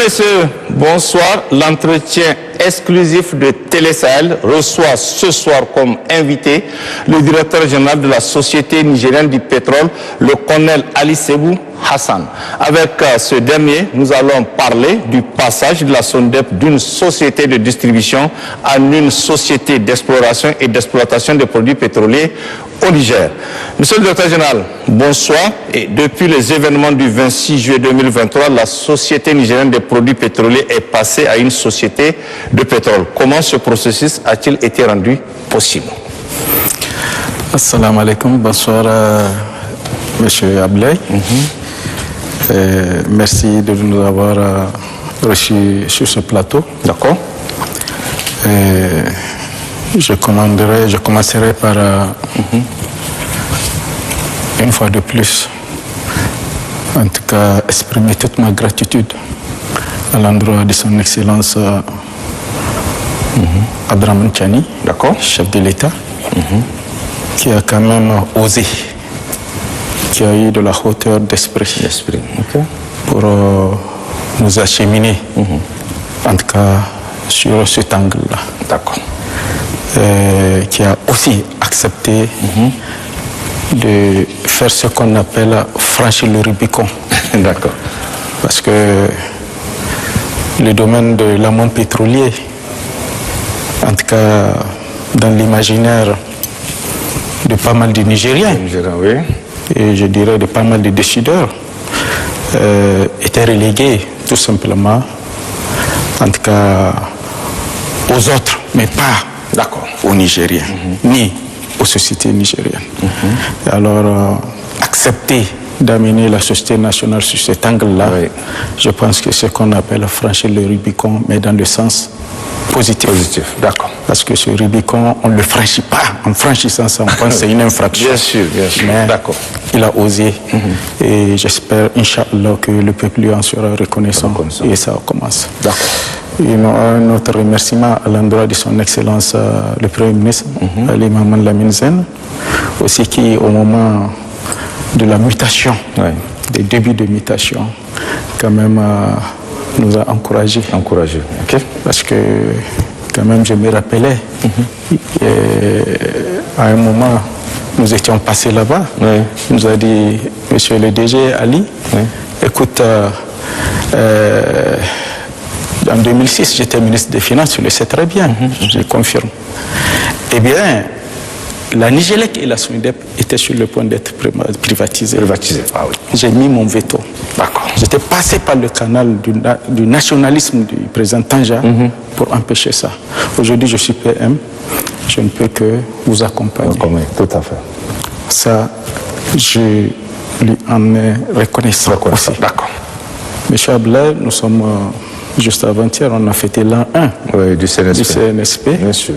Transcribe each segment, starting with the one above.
messieurs, bonsoir. L'entretien exclusif de Télé Sahel reçoit ce soir comme invité le directeur général de la Société nigérienne du pétrole, le colonel Ali Sebou Hassan. Avec ce dernier, nous allons parler du passage de la SONDEP d'une société de distribution à une société d'exploration et d'exploitation des produits pétroliers au Niger. Monsieur le directeur général, bonsoir. Et depuis les événements du 26 juillet 2023, la Société nigérienne des produits pétroliers est passée à une société de pétrole. Comment ce processus a-t-il été rendu possible? Assalamu alaikum, bonsoir Monsieur Ablaye. Merci de nous avoir reçus sur ce plateau. D'accord. Je commencerai par, une fois de plus, en tout cas, exprimer toute ma gratitude à l'endroit de son Excellence Abdraman Chani, chef de l'État, qui a quand même osé, qui a eu de la hauteur d'esprit pour nous acheminer, en tout cas, sur cet angle-là. D'accord. Qui a aussi accepté de faire ce qu'on appelle franchir le Rubicon. D'accord. Parce que le domaine de l'amont pétrolier, en tout cas dans l'imaginaire de pas mal de Nigériens, et je dirais de pas mal de décideurs, était relégué tout simplement, en tout cas aux autres, mais pas aux Nigériens, ni aux sociétés nigériennes. Alors, accepter d'amener la société nationale sur cet angle-là, je pense que c'est ce qu'on appelle franchir le Rubicon, mais dans le sens positif. D'accord. Parce que ce Rubicon, on ne le franchit pas. En franchissant ça, on pense que c'est une infraction. Bien sûr. Mais il a osé. Et j'espère, Inch'Allah, que le peuple lui en sera reconnaissant. Et ça commence. D'accord. Un autre remerciement à l'endroit de son Excellence le Premier ministre, Ali Maman Lamine Zen, aussi qui au moment de la mutation, des débuts de mutation, quand même nous a encouragés. Parce que quand même je me rappelais, à un moment nous étions passés là-bas, il nous a dit, monsieur le DG Ali, écoute, en 2006, j'étais ministre des Finances, je le sais très bien, je confirme. Eh bien, la Nigélec et la SONDEP étaient sur le point d'être privatisées. J'ai mis mon veto. J'étais passé par le canal du nationalisme du président Tanja pour empêcher ça. Aujourd'hui, je suis PM, je ne peux que vous accompagner. Tout à fait. Ça, je lui en ai reconnaissant aussi. D'accord. Monsieur Ablaye, nous sommes... juste avant-hier, on a fêté l'an 1 du CNSP. Bien sûr.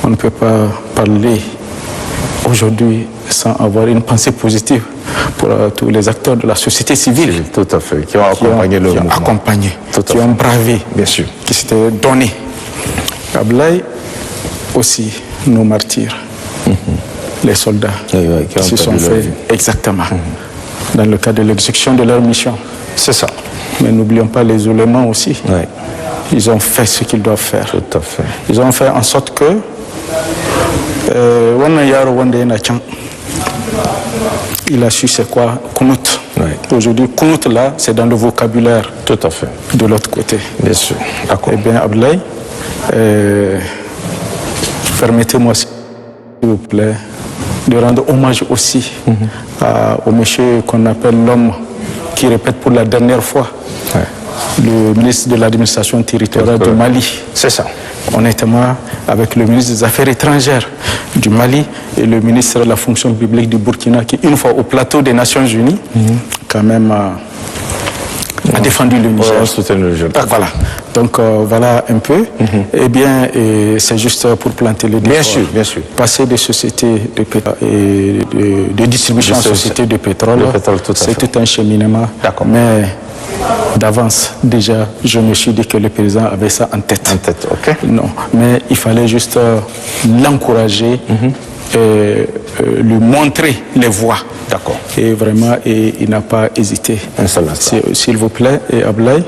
On ne peut pas parler aujourd'hui sans avoir une pensée positive pour tous les acteurs de la société civile. Tout à fait. Qui ont accompagné le mouvement. Qui ont bravé. Bien sûr. Qui s'étaient donnés. Ablaye, aussi, nos martyrs. Les soldats qui se sont fait exactement dans le cadre de l'exécution de leur mission. C'est ça. Mais n'oublions pas les éléments aussi. Ils ont fait ce qu'ils doivent faire. Tout à fait. Ils ont fait en sorte que il a su c'est quoi Kunut. Aujourd'hui, Kunut là, c'est dans le vocabulaire. Tout à fait. De l'autre côté. Bien sûr. D'accord. Eh bien, Ablaye, permettez-moi, s'il vous plaît, de rendre hommage aussi au monsieur qu'on appelle l'homme qui répète pour la dernière fois, le ministre de l'administration territoriale du Mali. C'est ça. Honnêtement, avec le ministre des Affaires étrangères du Mali et le ministre de la fonction publique du Burkina, qui une fois au plateau des Nations Unies, quand même a défendu le Niger. Voilà. Donc voilà un peu. Eh bien, c'est juste pour planter le décor. Bien sûr. Passer des sociétés de pétrole et de distribution à sociétés de pétrole, c'est tout un cheminement. Mais d'avance, déjà, je me suis dit que le président avait ça en tête. Ok. Non, mais il fallait juste l'encourager lui montrer les voies. D'accord. Et vraiment, il n'a pas hésité. S'il vous plaît, Ablaye,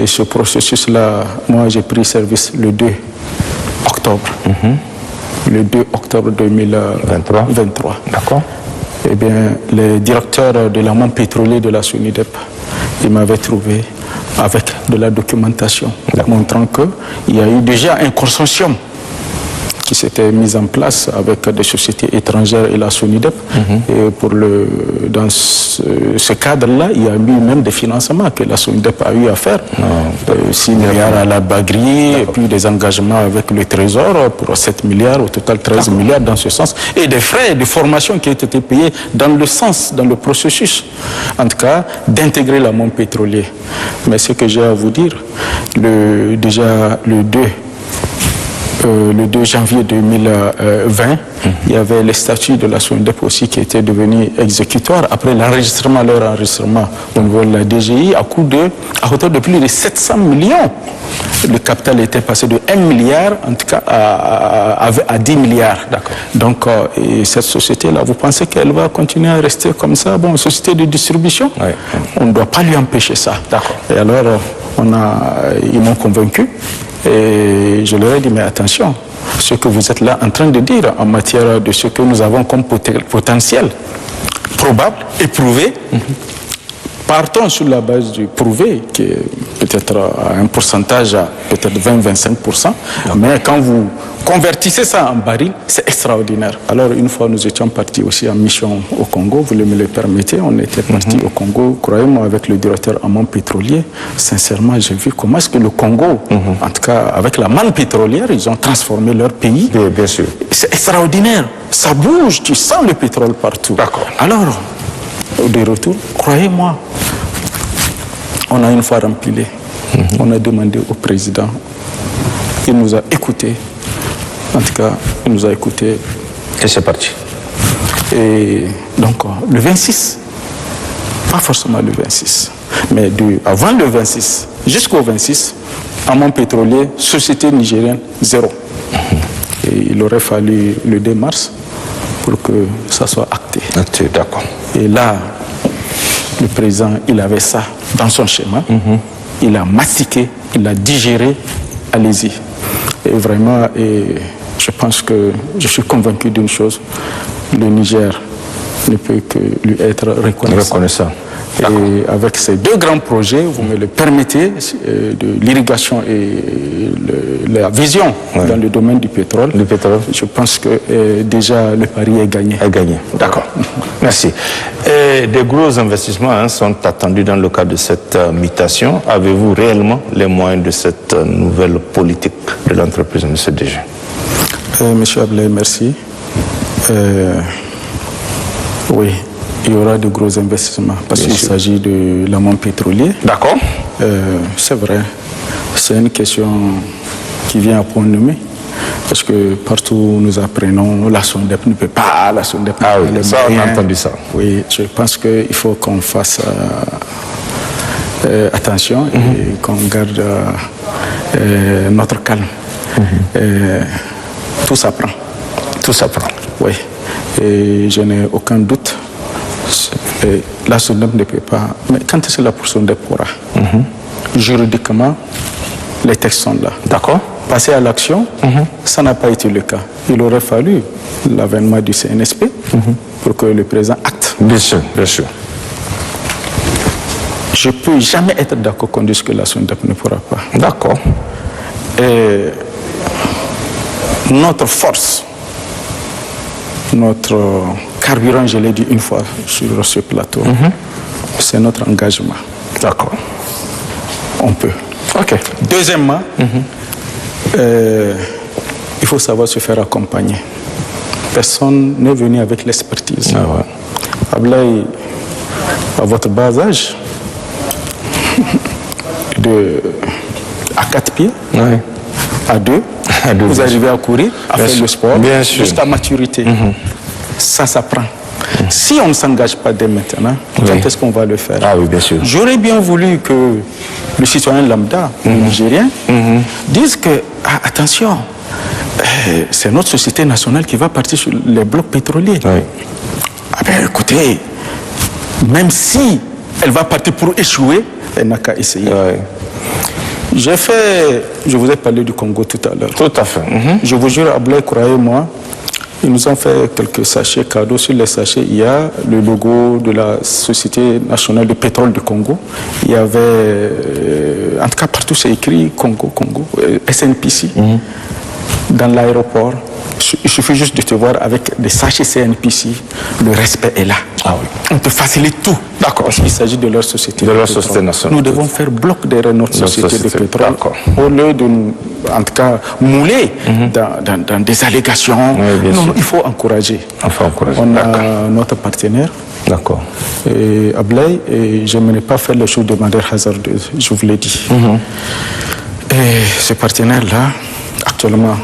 ce processus-là, moi j'ai pris service le 2 octobre. Le 2 octobre 2023. D'accord. Eh bien, les directeurs de l'amont pétrolier de la SONIDEP, ils m'avaient trouvé avec de la documentation montrant qu'il y a eu déjà un consortium qui s'était mis en place avec des sociétés étrangères et la SONIDEP. Et dans ce cadre-là, il y a eu même des financements que la SONIDEP a eu à faire. 6 milliards à la Bagri, et puis des engagements avec le Trésor pour 7 milliards, au total 13 milliards dans ce sens. Et des frais de formation qui ont été payés dans le processus, en tout cas, d'intégrer l'amont pétrolier. Mais ce que j'ai à vous dire, déjà le 2 janvier 2020, il y avait les statuts de la SONIDEP aussi qui étaient devenus exécutoires après leur enregistrement au niveau de la DGI à hauteur de plus de 700 millions. Le capital était passé de 1 milliard, en tout cas, à 10 milliards. Donc, cette société-là, vous pensez qu'elle va continuer à rester comme ça? Bon, société de distribution, on ne doit pas lui empêcher ça. Et alors, ils m'ont convaincu. Et je leur ai dit, mais attention, ce que vous êtes là en train de dire en matière de ce que nous avons comme potentiel probable, éprouvé, partons sur la base du prouvé, qui est peut-être à un pourcentage à peut-être 20-25%, mais quand vous convertissez ça en baril, c'est extraordinaire. Alors une fois, nous étions partis aussi en mission au Congo, vous me le permettez, on était partis au Congo, croyez-moi, avec le directeur amont pétrolier. Sincèrement, j'ai vu comment est-ce que le Congo, en tout cas avec la manne pétrolière, ils ont transformé leur pays. Bien sûr. C'est extraordinaire, ça bouge, tu sens le pétrole partout. Alors, de retour, croyez-moi, on a une fois rempli, on a demandé au président, il nous a écoutés, en tout cas, il nous a écoutés. Et c'est parti. Et donc, le 26, pas forcément le 26, mais avant le 26, jusqu'au 26, amont pétrolier, société nigérienne, 0. Et il aurait fallu le 2 mars pour que ça soit acté. D'accord. Et là, le président, il avait ça dans son schéma. Il a mastiqué, il a digéré. Allez-y. Et vraiment, je pense que je suis convaincu d'une chose. Le Niger ne peut que lui être reconnaissant. Et avec ces 2 grands projets, vous me le permettez, de l'irrigation et la vision dans le domaine du pétrole, je pense que déjà le pari est gagné. D'accord. Merci. Des gros investissements sont attendus dans le cadre de cette mutation. Avez-vous réellement les moyens de cette nouvelle politique de l'entreprise, M. DG? Monsieur Ablaye, merci. Oui. Il y aura de gros investissements parce qu'il s'agit de l'amont pétrolier. D'accord. C'est vrai. C'est une question qui vient à point nommé. Parce que partout où nous apprenons, la SONIDEP ne peut pas, la SONIDEP n'a pas les moyens. On a entendu ça. Oui, je pense qu'il faut qu'on fasse attention et qu'on garde notre calme. Tout s'apprend. Oui. Et je n'ai aucun doute. La SONIDEP ne peut pas. Mais quand est-ce que la SONIDEP pourra? Juridiquement, les textes sont là. D'accord. Passer à l'action, ça n'a pas été le cas. Il aurait fallu l'avènement du CNSP pour que le président acte. Bien sûr. Je ne peux jamais être d'accord qu'on dise que la SONIDEP ne pourra pas. D'accord. Et notre force, notre carburant, je l'ai dit une fois sur ce plateau, c'est notre engagement. D'accord. On peut. Ok. Deuxièmement, il faut savoir se faire accompagner. Personne n'est venu avec l'expertise. Ablaye, à votre bas âge, à 4 pieds, à 2, vous arrivez à courir, à faire le sport, jusqu'à maturité. Ça s'apprend. Si on ne s'engage pas dès maintenant, quand est-ce qu'on va le faire? Bien sûr. J'aurais bien voulu que le citoyen lambda, le Nigérien, dise que, attention, c'est notre société nationale qui va partir sur les blocs pétroliers. Oui. Ah ben écoutez, même si elle va partir pour échouer, elle n'a qu'à essayer. Oui. Je vous ai parlé du Congo tout à l'heure. Tout à fait. Je vous jure, Ablaye, croyez-moi, ils nous ont fait quelques sachets cadeaux. Sur les sachets, il y a le logo de la Société nationale de pétrole du Congo. Il y avait, en tout cas partout c'est écrit Congo, SNPC. Dans l'aéroport, il suffit juste de te voir avec des sachets CNPC, le respect est là. Ah oui. On te facilite tout. D'accord. Parce qu'il s'agit de leur société. De leur société nationale. Nous devons faire bloc derrière notre société de pétrole. D'accord. Au lieu de nous, en tout cas, mouler dans des allégations. Oui, non, il faut encourager. On a notre partenaire. D'accord. Ablaye, et je n'aimerais pas faire les choses de manière hasardeuse, je vous l'ai dit. Et ce partenaire-là, actuellement,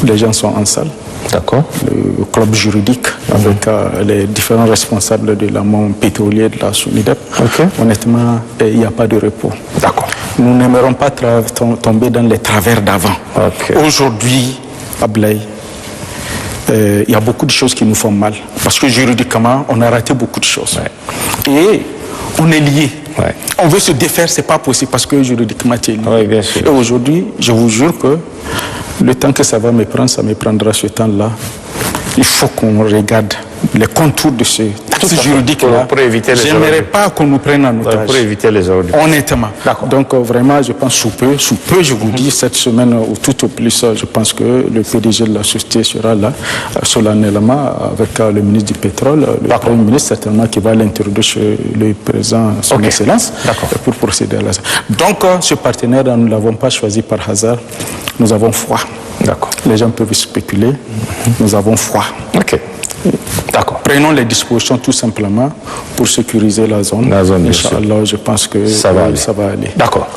les gens sont en salle. D'accord. Le club juridique avec les différents responsables de l'amont pétrolier de la SONIDEP. Honnêtement, il n'y a pas de repos. D'accord. Nous n'aimerons pas tomber dans les travers d'avant. Aujourd'hui, Ablaye, il y a beaucoup de choses qui nous font mal. Parce que juridiquement, on a raté beaucoup de choses. Et on est liés. On veut se défaire, ce n'est pas possible parce que juridiquement, tu es lié. Oui, bien sûr. Et aujourd'hui, je vous jure que le temps que ça va me prendre, ça me prendra ce temps-là. Il faut qu'on regarde les contours de ce texte juridique-là. Je n'aimerais pas qu'on nous prenne en otage. Pour éviter les erreurs. Honnêtement. Donc vraiment, je pense sous peu, je vous dis, cette semaine ou tout au plus, je pense que le PDG de la société sera là, solennellement, avec le ministre du Pétrole, le Premier ministre certainement, qui va l'interroger chez le président, son Excellence, pour procéder à la... Donc, ce partenaire, nous ne l'avons pas choisi par hasard. Nous avons froid. Les gens peuvent spéculer. Nous avons froid. D'accord. Prenons les dispositions tout simplement pour sécuriser la zone. Inch'Allah, je pense que ça va aller. D'accord.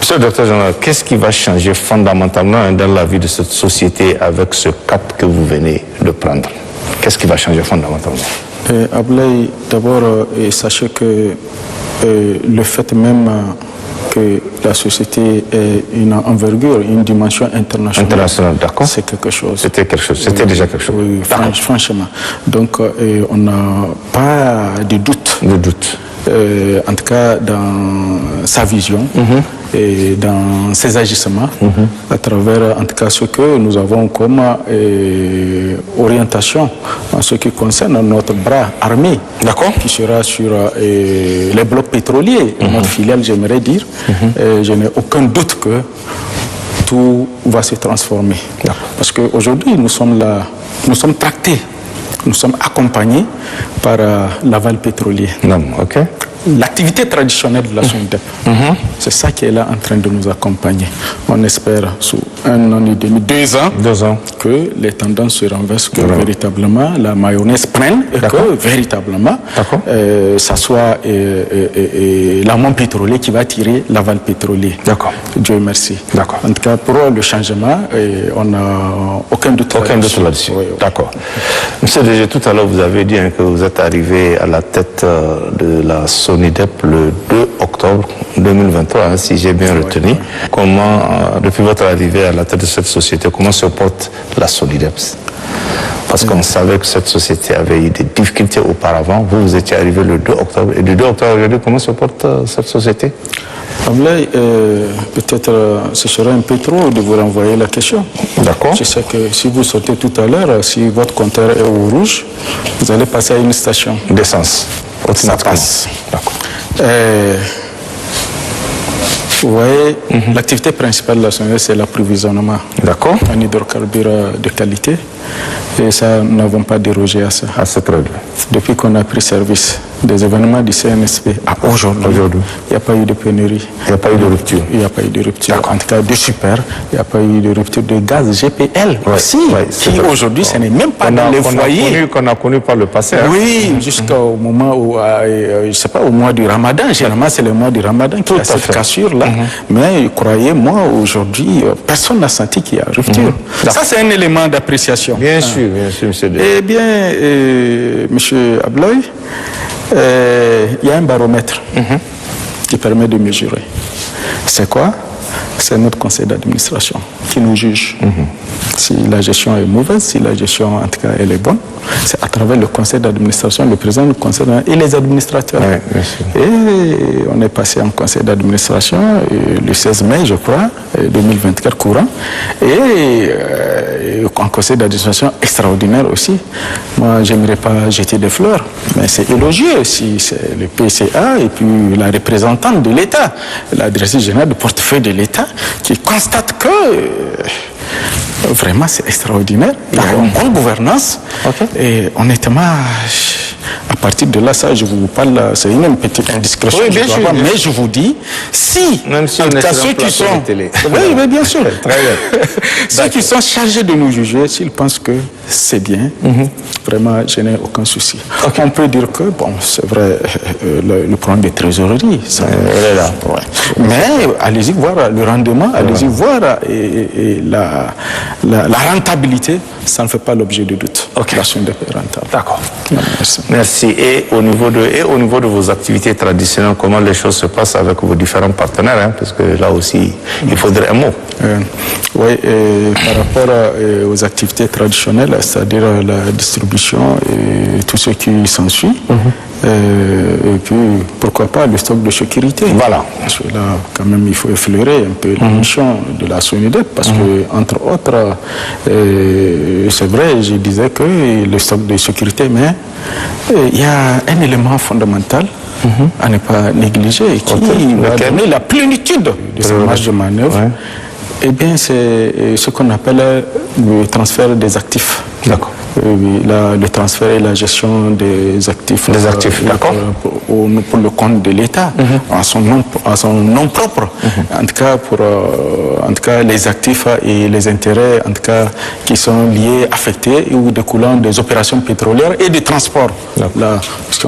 Monsieur le docteur général, qu'est-ce qui va changer fondamentalement dans la vie de cette société avec ce cap que vous venez de prendre? Qu'est-ce qui va changer fondamentalement? Ablaye, d'abord, sachez que le fait même que la société ait une envergure, une dimension internationale. D'accord. C'est quelque chose. C'était quelque chose. C'était déjà quelque chose. Oui, franchement. Donc, on n'a pas de doute. En tout cas, dans sa vision et dans ses agissements, à travers, en tout cas, ce que nous avons comme orientation en ce qui concerne notre bras armé, qui sera sur les blocs pétroliers, notre filiale, j'aimerais dire. Je n'ai aucun doute que tout va se transformer. Parce qu'aujourd'hui, nous sommes là, nous sommes tractés. Nous sommes accompagnés par l'aval pétrolier. L'activité traditionnelle de la SONIDEP, c'est ça qui est là en train de nous accompagner. On espère sous 1 an et demi, 2 ans, que les tendances se renversent, que véritablement la mayonnaise prenne et que véritablement ça soit l'amont pétrolier qui va tirer l'aval pétrolier. Dieu merci. En tout cas, pour le changement, on n'a aucun doute là-dessus. D'accord. Monsieur DG, tout à l'heure, vous avez dit que vous êtes arrivé à la tête de la SONIDEP le 2 octobre 2023, si j'ai bien retenu. Comment, depuis votre arrivée à la tête de cette société, comment se porte la SONIDEP? Parce qu'on savait que cette société avait eu des difficultés auparavant. Vous étiez arrivé le 2 octobre. Et du 2 octobre aujourd'hui, comment se porte cette société? Ablaye, peut-être ce serait un peu trop de vous renvoyer la question. Je sais que si vous sortez tout à l'heure, si votre compteur est au rouge, vous allez passer à une station d'essence. Ça passe. Vous voyez, l'activité principale de la SONIDEP, c'est l'approvisionnement en hydrocarbures de qualité. Et ça, nous n'avons pas dérogé à ça. Depuis qu'on a pris service des événements du CNSP à aujourd'hui, il n'y a pas eu de pénurie. Il n'y a pas eu de rupture. Il n'y a pas eu de rupture. En tout cas, de super. Il n'y a pas eu de rupture de gaz GPL aussi. Qui aujourd'hui, ce n'est même pas dans les foyers. Qu'on a connu par le passé. Oui, jusqu'au moment où, je ne sais pas, au mois du Ramadan. Généralement, c'est le mois du Ramadan qui a cette cassure-là. Mais croyez-moi, aujourd'hui, personne n'a senti qu'il y a rupture. Ça, c'est un élément d'appréciation. Bien sûr, monsieur D. Eh bien, monsieur Ablaye, il y a un baromètre qui permet de mesurer. C'est quoi? c'est notre conseil d'administration qui nous juge. Si la gestion est mauvaise, si la gestion, en tout cas, elle est bonne, c'est à travers le conseil d'administration, le président du conseil et les administrateurs. Ouais, et on est passé en conseil d'administration le 16 mai, je crois, 2024 courant. Et en conseil d'administration extraordinaire aussi. Moi, j'aimerais pas jeter des fleurs, mais c'est élogieux si c'est le PCA et puis la représentante de l'État, la directrice générale du portefeuille de l'État, qui constate que vraiment c'est extraordinaire. Il y a une bonne gouvernance. Et honnêtement, à partir de là, ça, je vous parle, c'est une petite indiscrétion, mais je vous dis, si, même si en tout cas, ceux qui sont, oui, mais bien sûr, très bien. Ceux qui sont chargés de nous juger, s'ils pensent que c'est bien, vraiment, je n'ai aucun souci. On peut dire que, bon, c'est vrai, le problème des trésoreries, ça, là. Ouais. Mais allez-y voir le rendement, allez-y voir et la rentabilité, ça ne fait pas l'objet de doute. La chaîne est rentable. D'accord. Merci. Merci. Et au niveau de vos activités traditionnelles, comment les choses se passent avec vos différents partenaires, hein, parce que là aussi, il faudrait un mot. Oui, par rapport aux activités traditionnelles, c'est-à-dire la distribution et tout ce qui s'ensuit, et puis pourquoi pas le stock de sécurité. Voilà. Parce que là, quand même, il faut effleurer un peu la mission de la SONIDEP, parce que, entre autres, c'est vrai, je disais que le stock de sécurité, mais il y a un élément fondamental à ne pas négliger qui va donner la plénitude de sa marge de manœuvre. Eh bien, c'est ce qu'on appelle le transfert des actifs. D'accord. Le transfert et la gestion des actifs. Des actifs, d'accord. Pour le compte de l'État, à son nom propre. En tout cas, les actifs et les intérêts, en tout cas, qui sont liés, affectés ou découlant des opérations pétrolières et des transports. Là, parce